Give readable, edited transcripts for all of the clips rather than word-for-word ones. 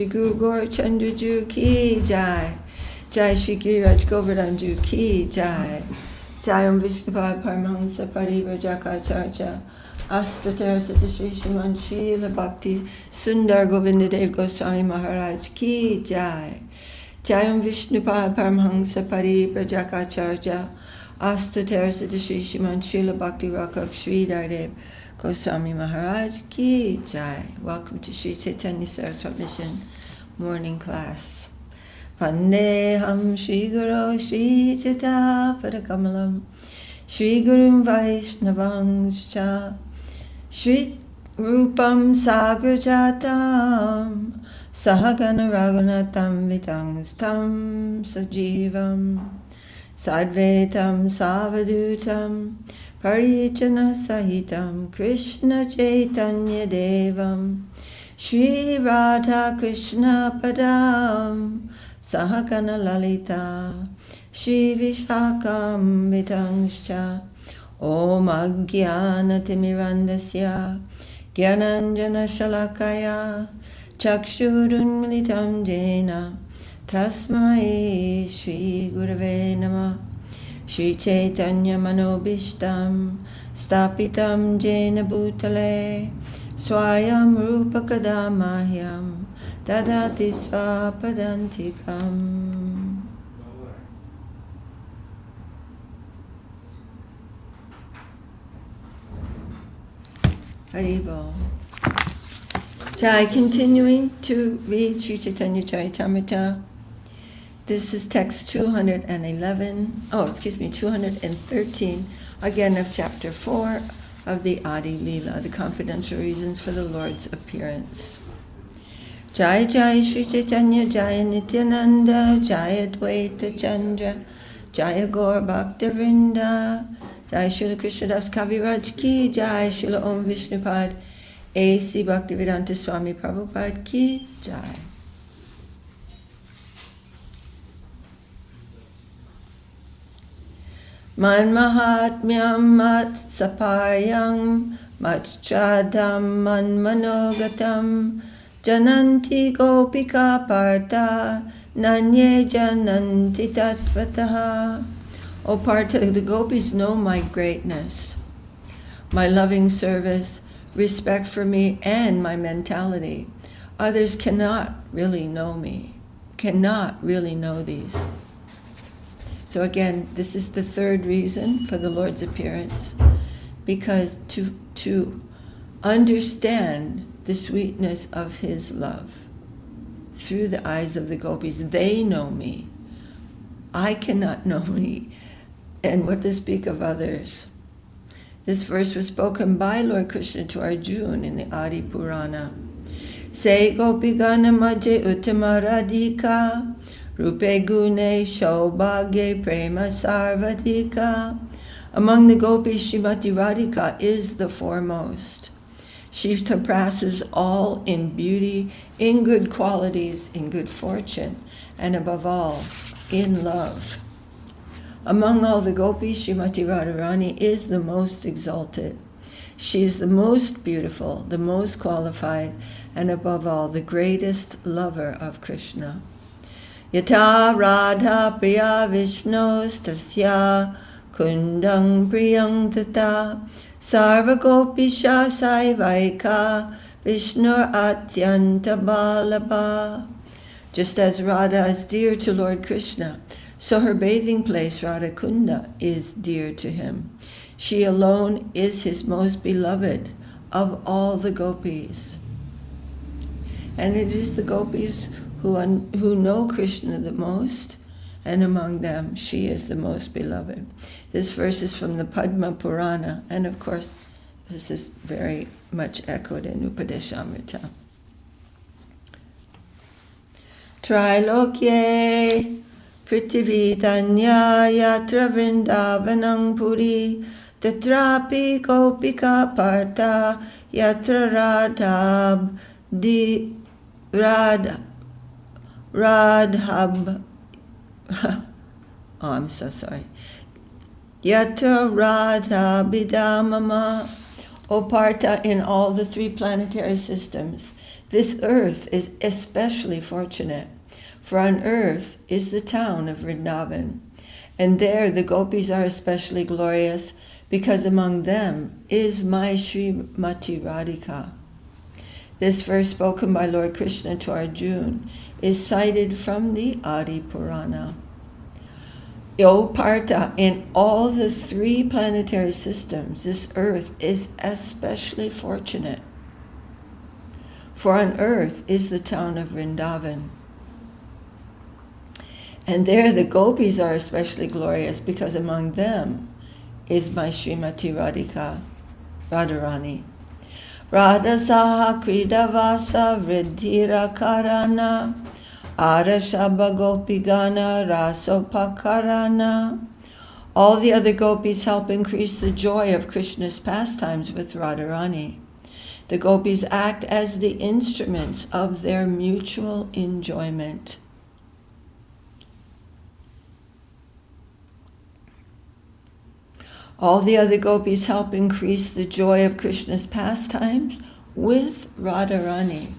Guru Gaur Chandra Ju Ki Jai. Jai Shri Giriraj Govardhan Ju Ki Jai. Jayam Vishnupad Paramahansa Parivrajaka Astatara Sata Shri Shriman Srila Bhakti Sundar Govindadev Goswami Maharaj Ki Jai. Jayam Vishnupad Paramahansa Parivrajaka Astatara Sata Shri Shriman Srila Bhakti Rakak Sri Dardev Goswami Maharaj Ki Jai. Welcome to Sri Chaitanya Saraswat Mission morning class. Vandeham Shri Guru Shri Chita Padakamalam Shri Gurum Vaishnavangscha Shri Rupam Sagrajatam Sahagana Raghunatam Vitangstam Sajivam Sadvetam Savadutam Parichana Sahitam Krishna Chaitanya Devam Shri Radha Krishna Padam Sahagana Lalita Shri Vishakam Vitangscha Om Ajnana Timirandasya Gyananjana Shalakaya Chakshurunmilitam Jena Tasmai Shri Gurave Namah Shri Chaitanya Manobishtam Stapitam Jena Bhutale Swayam Rupa Kadamahyam Dadati Svapadantikam. Haribol. Jai, continuing to read Sri Chaitanya Charitamrita. This is text 213, again of chapter 4 of the Adi Leela, the confidential reasons for the Lord's appearance. Jai Jai Sri Chaitanya Jaya Nityananda Jaya Dvaita Chandra Jaya Gaur Bhakta-vrinda Jai Srila Krishnadas Kaviraj Ki Jai Srila Om Vishnupad A.C. Bhaktivedanta Swami Prabhupada Ki Jai. Man mahatmyam mat saparyam mat chadam man manogatam jananti gopika partha nanye jananti tatvataha. O Partha, the gopis know my greatness, my loving service, respect for me, and my mentality. Others cannot really know me, cannot really know these. So again, this is the third reason for the Lord's appearance, because to understand the sweetness of His love through the eyes of the gopis, they know me. I cannot know me, and what to speak of others. This verse was spoken by Lord Krishna to Arjuna in the Adi Purana. Se gopigana majje uttama radhika Rupe gune shaubhagye prema sarvadika. Among the gopis, Srimati Radhika is the foremost. She surpasses all in beauty, in good qualities, in good fortune, and above all, in love. Among all the gopis, Srimati Radharani is the most exalted. She is the most beautiful, the most qualified, and above all, the greatest lover of Krishna. Yata Radha Priya Vishnos Tasya Kundang Priyang Tata Sarva Gopisha Saivaika Vishnur Atyanta Balabha. Just as Radha is dear to Lord Krishna, so her bathing place Radha Kunda is dear to him. She alone is his most beloved of all the gopis. And it is the gopis who know Krishna the most, and among them she is the most beloved. This verse is from the Padma Purana, and of course this is very much echoed in Upadesamrita. Trilokye Prithivitanya Yatra Vrindavanam Puri Tatrapi Gopika Partha Yatra Radhab Di Radhab I'm so sorry. Yatra Radha Bidamama. O Partha, in all the three planetary systems, This earth is especially fortunate, for on earth is the town of Vrindavan, and there the gopis are especially glorious, because among them is my Srimati Radhika. This verse spoken by Lord Krishna to Arjuna is cited from the Adi Purana. O Partha, in all the 3 planetary systems, this earth is especially fortunate. For on earth is the town of Vrindavan. And there the gopis are especially glorious, because among them is my Srimati Radhika, Radharani. Radha Saha Kridavasa Vriddhira Karana Arashaba Gopigana Rasopakarana. All the other gopis help increase the joy of Krishna's pastimes with Radharani. The gopis act as the instruments of their mutual enjoyment. All the other gopis help increase the joy of Krishna's pastimes with Radharani.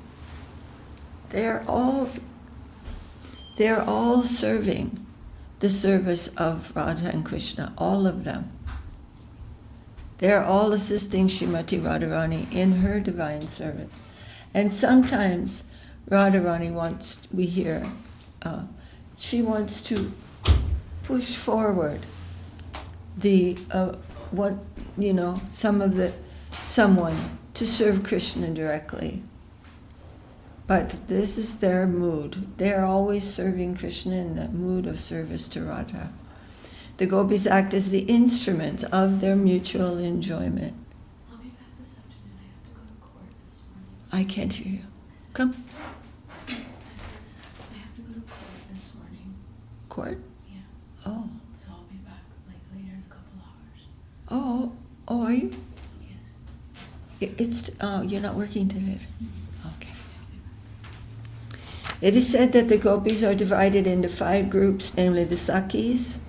They're all serving the service of Radha and Krishna, all of them. They're all assisting Srimati Radharani in her divine service. And sometimes Radharani wants, we hear, she wants to push forward someone to serve Krishna directly. But this is their mood. They are always serving Krishna in the mood of service to Radha. The gopis act as the instruments of their mutual enjoyment. I'll be back this afternoon. I have to go to court this morning. I can't hear you. Come. I said, I have to go to court this morning. Court? Yeah. Oh. So I'll be back later in a couple hours. Oh, are you? Yes. You're not working today. Mm-hmm. Okay. It is said that the gopis are divided into 5 groups, namely the Sakis,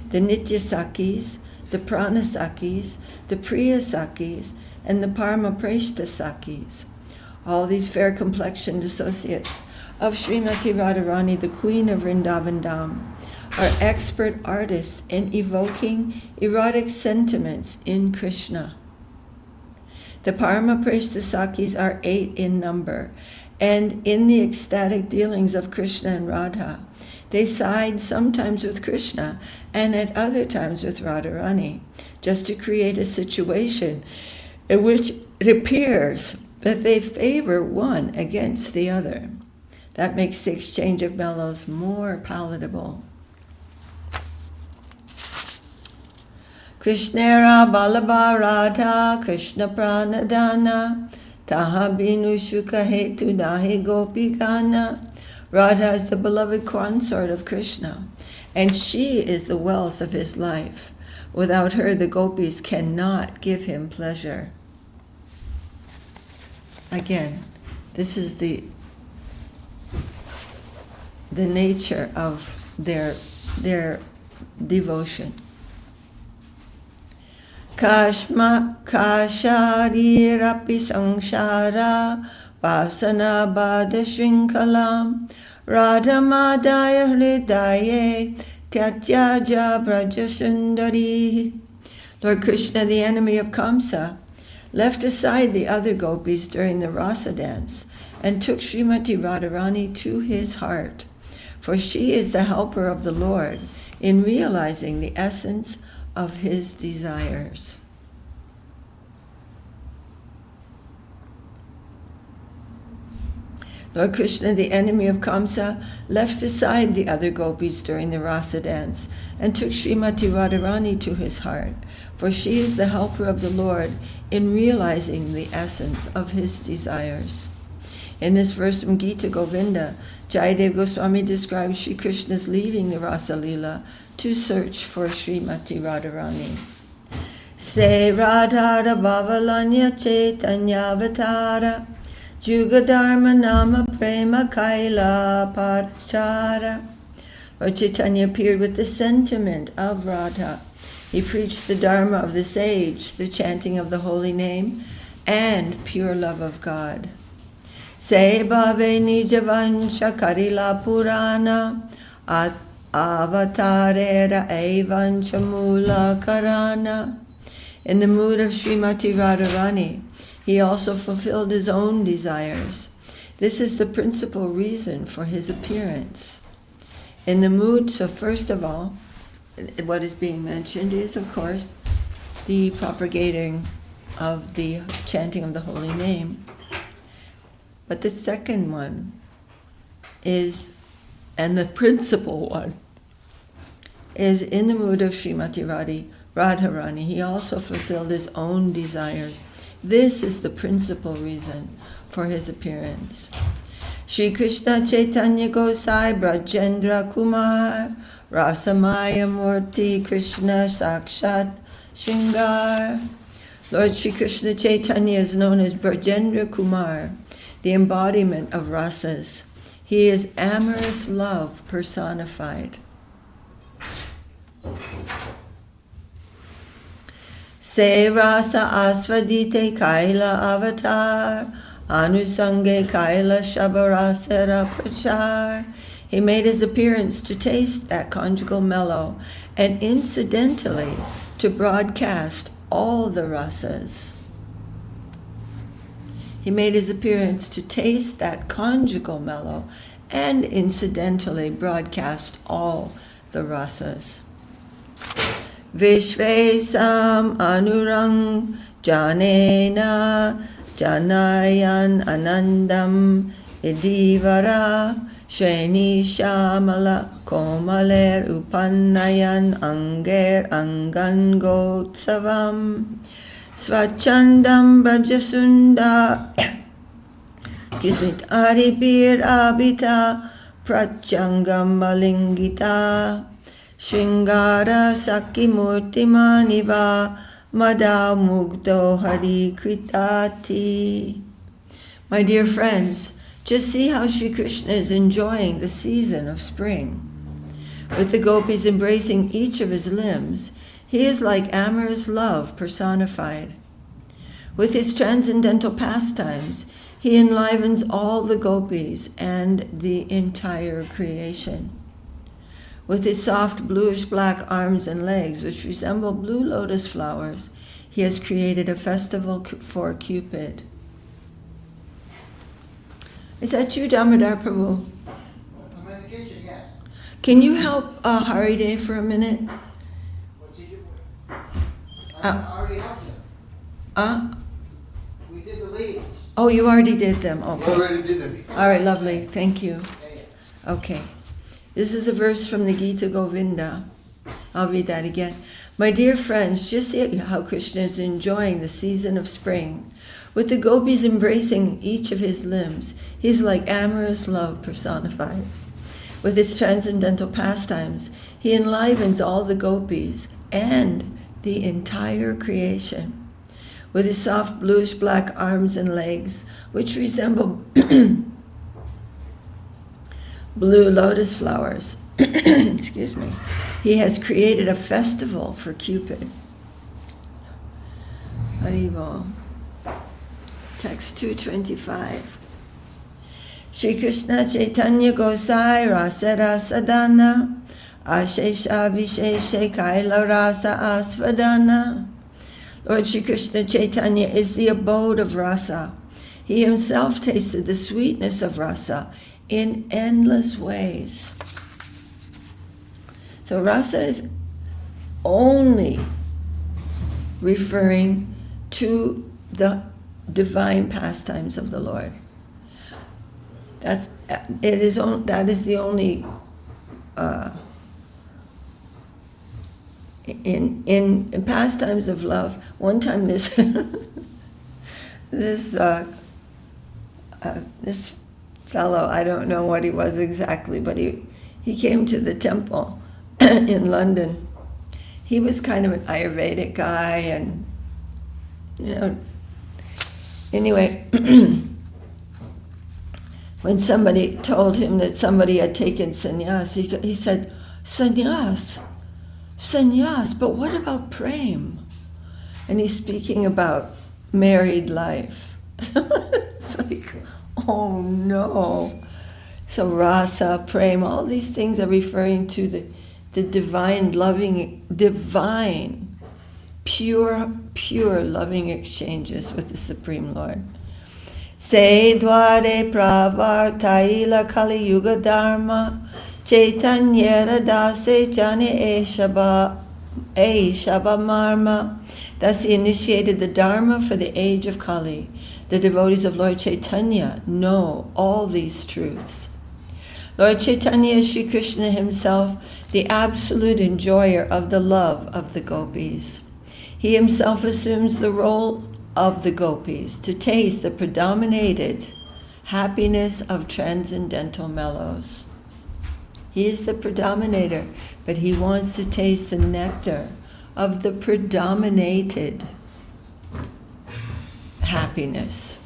the Nitya Sakis, the Prana Sakis, the Priya Sakis, and the Paramapreshta Sakis. All these fair-complexioned associates of Srimati Radharani, the Queen of Vrindavan Dham, are expert artists in evoking erotic sentiments in Krishna. The Paramapreshta Sakis are 8 in number, and in the ecstatic dealings of Krishna and Radha, they side sometimes with Krishna and at other times with Radharani, just to create a situation in which it appears that they favor one against the other. That makes the exchange of mellows more palatable. Krishnera Balaba Radha Krishna Pranadana Taha Binu Shuka Hetu Nahi Gopigana. Radha is the beloved consort of Krishna, and she is the wealth of his life. Without her, the gopis cannot give him pleasure. Again, this is the nature of their devotion. Kashma kasharirapi samsara vasana bada shrinkalam radhamadaya hridaye tyatyaja brajasundari. Lord Krishna, the enemy of Kamsa, left aside the other gopis during the rasa dance and took Srimati Radharani to his heart, for she is the helper of the Lord in realizing the essence of his desires. Lord Krishna, the enemy of Kamsa, left aside the other gopis during the rasa dance and took Srimati Radharani to his heart, for she is the helper of the Lord in realizing the essence of his desires. In this verse from Gita Govinda, Jayadev Goswami describes Sri Krishna's leaving the Rasa Leela to search for Srimati Radharani. Se Radhara Bhavalanya Chaitanya Vatara Jugadharma Nama Prema Kaila Parachara. Lord Chaitanya appeared with the sentiment of Radha. He preached the Dharma of the sage, the chanting of the holy name, and pure love of God. Se bhave nijavansha karila purana avatarera evancha mula karana. In the mood of Srimati Radharani, he also fulfilled his own desires. This is the principal reason for his appearance. In the mood, so first of all, what is being mentioned is, of course, the propagating of the chanting of the holy name. But the second one is, and the principal one, is in the mood of Srimati Radharani. He also fulfilled his own desires. This is the principal reason for his appearance. Shri Krishna Chaitanya Gosai Brajendra Kumar Rasamaya Murti Krishna Sakshat Shingar. Lord Shri Krishna Chaitanya is known as Brajendra Kumar, the embodiment of rasas. He is amorous love personified. Se rasa asvadite kaila avatar, anusange kaila shabarasera prachar. He made his appearance to taste that conjugal mellow and incidentally to broadcast all the rasas. He made his appearance to taste that conjugal mellow and incidentally broadcast all the rasas. Vishvesam anurang janena janayan anandam idivara sheni shamala komaler upannayan anger angan gotsavam svachandam brajasunda aribir abita prachangam malingita Shringara Sakhi Murtimaniva Mada Mugdo Hari Kritati. My dear friends, just see how Sri Krishna is enjoying the season of spring. With the gopis embracing each of his limbs, he is like amorous love personified. With his transcendental pastimes, he enlivens all the gopis and the entire creation. With his soft bluish-black arms and legs, which resemble blue lotus flowers, he has created a festival for Cupid. Is that you, Damodar Prabhu? I'm in the kitchen, yes. Can you help Haridev for a minute? What did you do? I already helped you. We did the leaves. Oh, you already did them. Okay. Already did them. All right, lovely. Thank you. Yeah. Okay. This is a verse from the Gita Govinda. I'll read that again. My dear friends, just see how Krishna is enjoying the season of spring. With the gopis embracing each of his limbs, he's like amorous love personified. With his transcendental pastimes, he enlivens all the gopis and the entire creation. With his soft bluish-black arms and legs, which resemble blue lotus flowers, excuse me, he has created a festival for Cupid. Haribo. Text 225. Shri Krishna Chaitanya Gosai Rasara Sadhana Ashesha Visheshe Kaila Rasa Asvadana. Lord Shri Krishna Chaitanya is the abode of rasa. He himself tasted the sweetness of rasa in endless ways. So rasa is only referring to the divine pastimes of the Lord. That is the only in pastimes of love. One time this fellow, I don't know what he was exactly, but he came to the temple in London. He was kind of an Ayurvedic guy, and anyway, when somebody told him that somebody had taken sannyas, he said, sannyas, but what about prem? And he's speaking about married life. It's like, Oh no. So rasa, prema, all these things are referring to the divine, loving, divine, pure loving exchanges with the Supreme Lord. Se dware pravartaila kali yuga dharma chaitanya dase jane shaba marma. Thus he initiated the Dharma for the age of Kali. The devotees of Lord Chaitanya know all these truths. Lord Chaitanya is Sri Krishna himself, the absolute enjoyer of the love of the gopis. He himself assumes the role of the gopis to taste the predominated happiness of transcendental mellows. He is the predominator, but he wants to taste the nectar of the predominated happiness.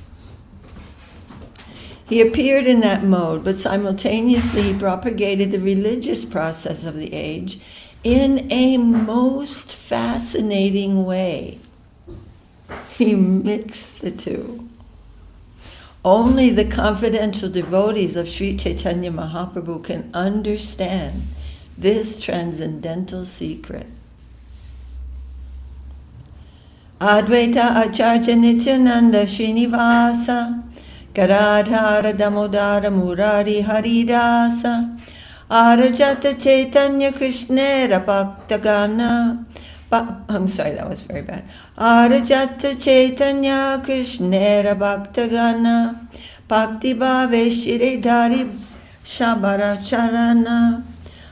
He appeared in that mode, but simultaneously he propagated the religious process of the age in a most fascinating way. He mixed the two. Only the confidential devotees of Sri Chaitanya Mahaprabhu can understand this transcendental secret. Advaita Acharya Nityananda Srinivasa Garadhara Damodara Murari Haridasa Arajata Chaitanya Krishnera Bhaktagana. I'm sorry, that was very bad. Arajata Chaitanya Krishnera Bhaktagana Bhakti Bhave Shiredhari Shabara Charana.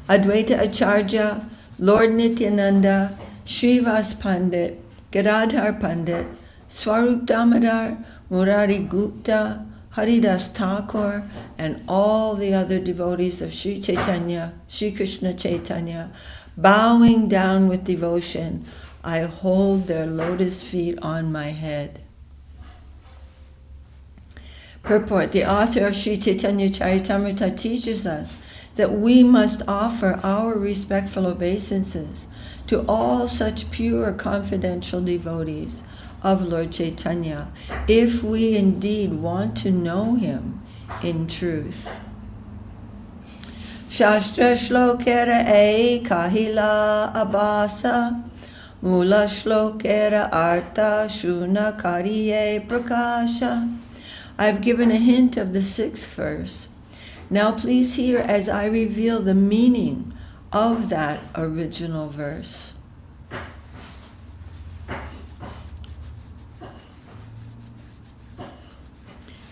Advaita Acharya, Lord Nityananda, Srivas Pandit, Gadadhar Pandit, Swarup Damodar, Murari Gupta, Haridas Thakur, and all the other devotees of Sri Chaitanya, Sri Krishna Chaitanya, bowing down with devotion, I hold their lotus feet on my head. Purport: the author of Sri Chaitanya Charitamrita teaches us that we must offer our respectful obeisances to all such pure confidential devotees of Lord Chaitanya if we indeed want to know him in truth. Shastra shlokera kahila abasa mula shlokera artha shuna kariye prakasha. I've given a hint of the 6th verse. Now please hear as I reveal the meaning of that original verse.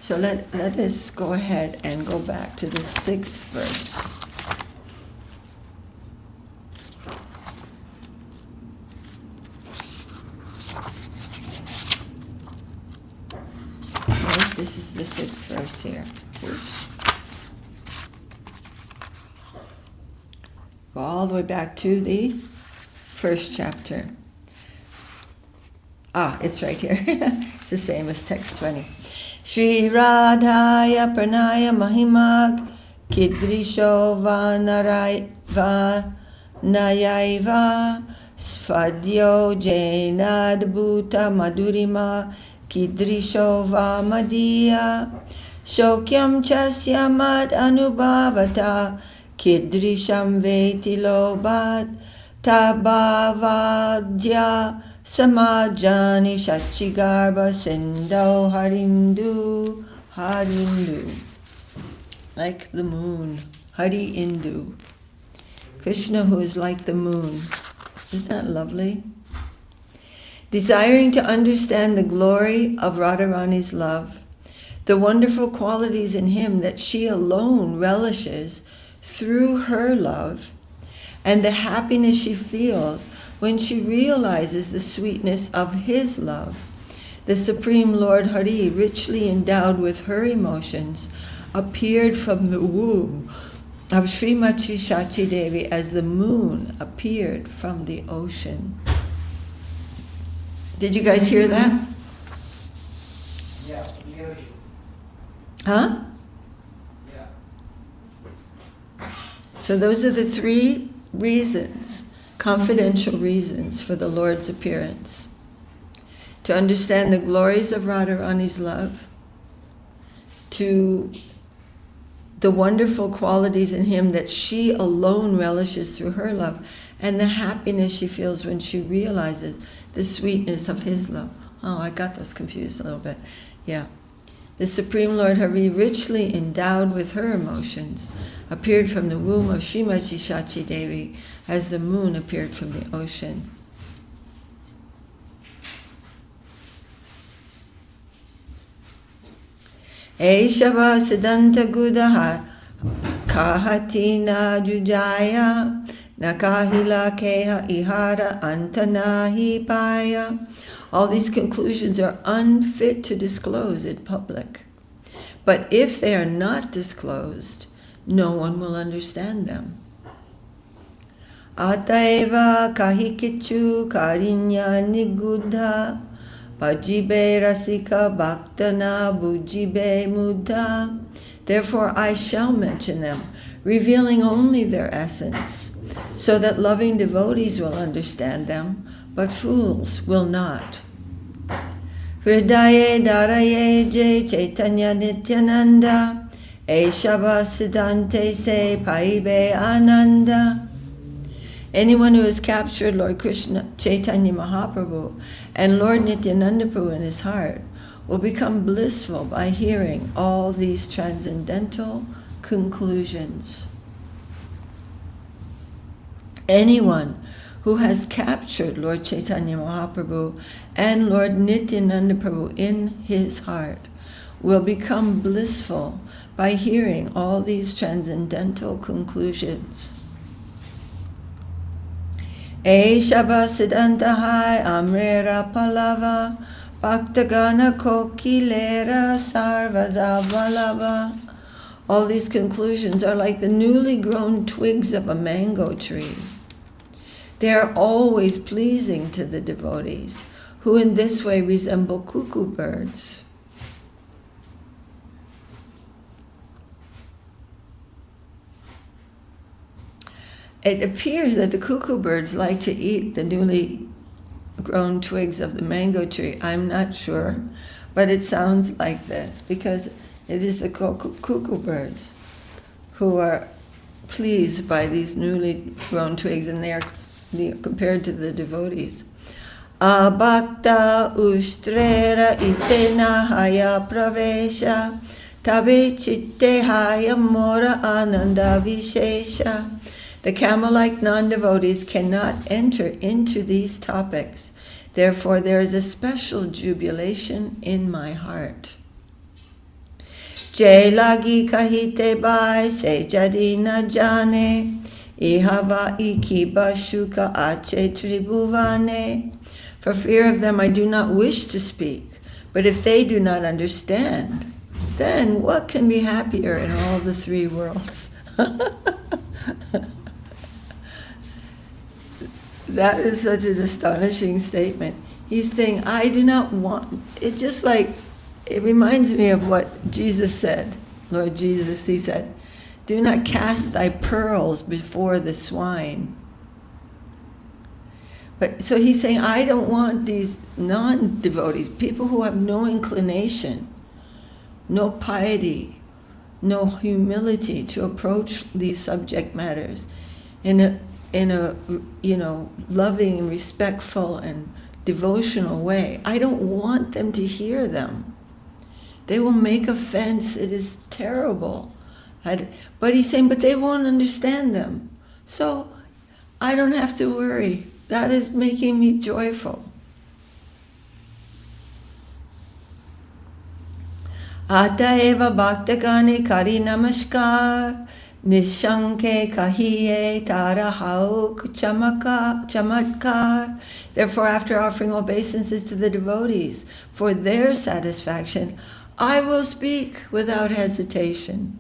So let us go ahead and go back to the 6th verse. Right, this is the 6th verse here. Oops. Go all the way back to the 1st chapter. It's right here. It's the same as text 20. Shri Radhaya Pranaya Mahimag Kidrisho Vanayaiva Svadyo Jainadbhuta Madhurima Kidrisho Vamadiya Shokyam Chasya Mad Anubhavata Kidrisham Veti Lobat Tabhavadya Samajani Shachigarba Sindho Harindu Harindu. Like the moon. Hari Indu. Krishna who is like the moon. Isn't that lovely? Desiring to understand the glory of Radharani's love, the wonderful qualities in him that she alone relishes through her love, and the happiness she feels when she realizes the sweetness of his love, the Supreme Lord Hari, richly endowed with her emotions, appeared from the womb of Srimati Shachi Devi as the moon appeared from the ocean. Did you guys hear that? Yeah, clearly. Huh? Yeah. So those are the 3 reasons, confidential reasons for the Lord's appearance. To understand the glories of Radharani's love, to the wonderful qualities in him that she alone relishes through her love, and the happiness she feels when she realizes the sweetness of his love. Oh, I got those confused a little bit. Yeah. The Supreme Lord Hari, richly endowed with her emotions, appeared from the womb of Srimati Shachi Devi as the moon appeared from the ocean. Eshava Siddhanta Gudaha Kahatina Jujaya Nakahila Keha Ihara Antanahi Paya. All these conclusions are unfit to disclose in public. But if they are not disclosed, no one will understand them. Ataeva kahikichu karinya nigudha pajibe rasika bhaktana bujibe muddha. Therefore I shall mention them, revealing only their essence, so that loving devotees will understand them, but fools will not. Hridaye daraye je Chaitanya Nityananda Eshava Siddhante se paibe ananda. Anyone who has captured Lord Krishna, Chaitanya Mahaprabhu, and Lord Nityananda Prabhu in his heart will become blissful by hearing all these transcendental conclusions. Anyone who has captured Lord Chaitanya Mahaprabhu and Lord Nityananda Prabhu in his heart will become blissful by hearing all these transcendental conclusions. Eshava Siddhantahai Amrera Palava Bhaktagana Kokilera Sarvada Valava. All these conclusions are like the newly grown twigs of a mango tree. They are always pleasing to the devotees, who in this way resemble cuckoo birds. It appears that the cuckoo birds like to eat the newly grown twigs of the mango tree. I'm not sure, but it sounds like this, because it is the cuckoo birds who are pleased by these newly grown twigs, and they are compared to the devotees. Abhakta ustrera itena haya pravesha tabe chitte haya mora ananda vishesha. The camel-like non-devotees cannot enter into these topics. Therefore, there is a special jubilation in my heart. Jai lagi kahite bai se jadi na jane ihava ikiba shuka ache tribhuvane. For fear of them I do not wish to speak, but if they do not understand, then what can be happier in all the three worlds? That is such an astonishing statement. He's saying, I do not want, it just like, it reminds me of what Jesus said. Lord Jesus, he said, do not cast thy pearls before the swine. But so he's saying, I don't want these non-devotees, people who have no inclination, no piety, no humility to approach these subject matters in a loving and respectful and devotional way. I don't want them to hear them. They will make offense. It is terrible. But he's saying, but they won't understand them. So I don't have to worry. That is making me joyful. Ataeva bhaktagane kari namaskar nishanke kahiye tarahauk chamatkar. Therefore, after offering obeisances to the devotees for their satisfaction, I will speak without hesitation.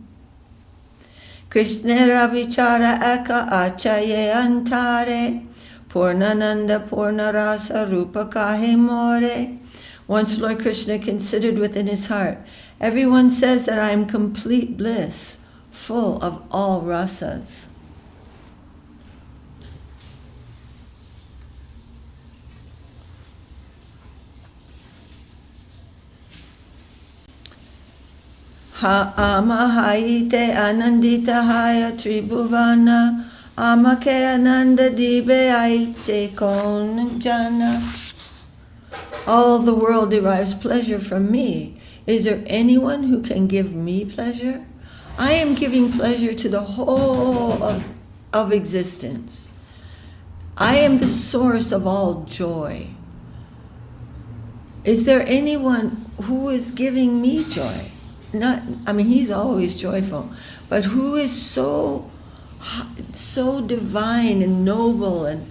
Krishnera vichara eka achaye antare Purnananda Purnarasa Rupa Kahe More. Once Lord Krishna considered within his heart, everyone says that I am complete bliss, full of all rasas. Amahaite anandita haya tribhuvana amake ananda dibe aiche kon jana. All the world derives pleasure from me. Is there anyone who can give me pleasure? I am giving pleasure to the whole of existence. I am the source of all joy. Is there anyone who is giving me joy? He's always joyful, but who is so divine and noble and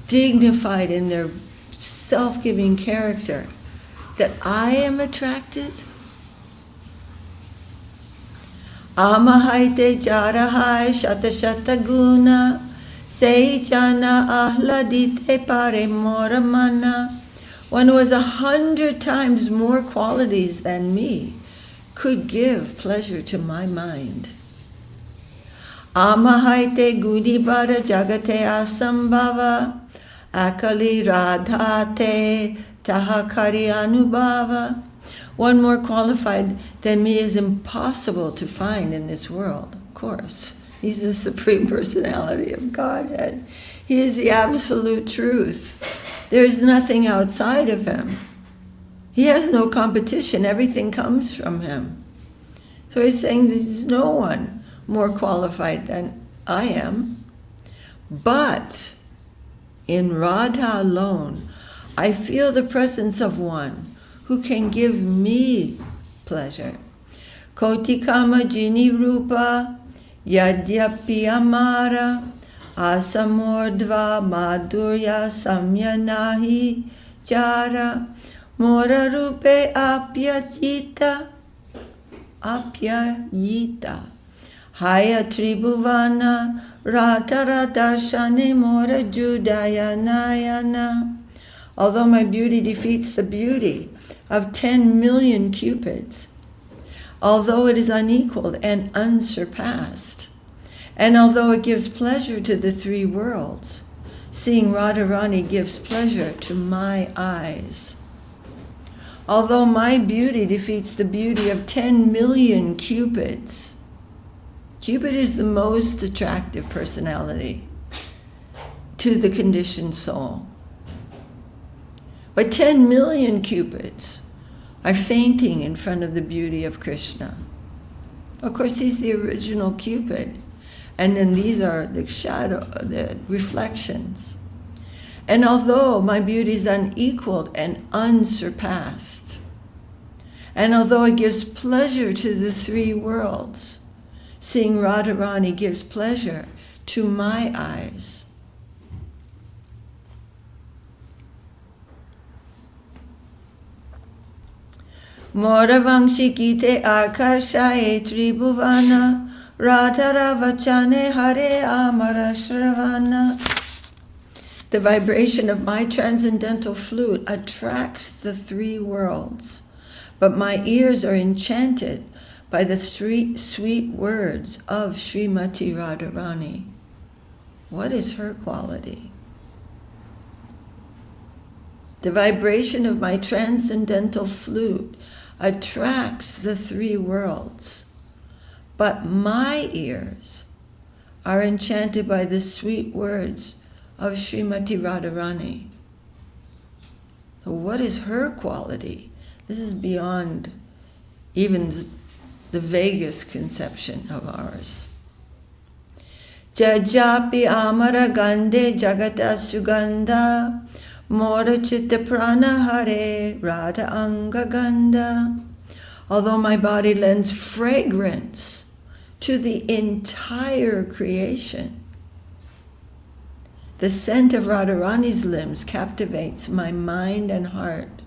dignified in their self-giving character that I am attracted? Amahaite jarahai shata shata guna seichana ahladite pare moramana. One who has 100 times more qualities than me could give pleasure to my mind. Amahaite gudibara jagate asambhava akali radhate tahakari anubhava. One more qualified than me is impossible to find in this world. Of course, he's the Supreme Personality of Godhead. He is the absolute truth. There is nothing outside of him. He has no competition. Everything comes from him. So he's saying there's no one more qualified than I am. But in Radha alone, I feel the presence of one who can give me pleasure. Kotikama jini rupa yadyapi amara asamordva madhurya samyanahi jara mora rupe apyayita haya tribhuvana ratara darshane mora judaya nayana. Although my beauty defeats the beauty of 10 million cupids, although it is unequaled and unsurpassed, and although it gives pleasure to the three worlds, seeing Radharani gives pleasure to my eyes. Although my beauty defeats the beauty of 10 million cupids, Cupid is the most attractive personality to the conditioned soul. But 10 million cupids are fainting in front of the beauty of Krishna. Of course, he's the original Cupid. And then these are the the reflections. And although my beauty is unequaled and unsurpassed, and although it gives pleasure to the three worlds, seeing Radharani gives pleasure to my eyes. Moravangshi kite akarshaya tribhuvana radhara vachane hare amara shravana. The vibration of my transcendental flute attracts the three worlds, but my ears are enchanted by the sweet words of Srimati Radharani. What is her quality? The vibration of my transcendental flute attracts the three worlds, but my ears are enchanted by the sweet words of Srimati Radharani. So what is her quality? This is beyond even the vaguest conception of ours. Jajapi amara gande jagata sugandha mora chitta prana hare radha anga gandha. Although my body lends fragrance to the entire creation, the scent of Radharani's limbs captivates my mind and heart.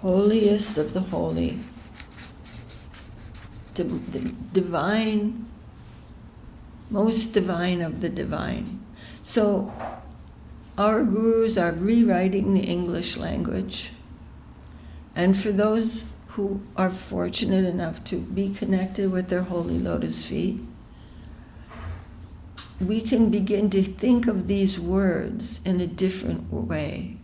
Holiest of the holy, the divine, most divine of the divine. So our gurus are rewriting the English language, and for those who are fortunate enough to be connected with their holy lotus feet, we can begin to think of these words in a different way.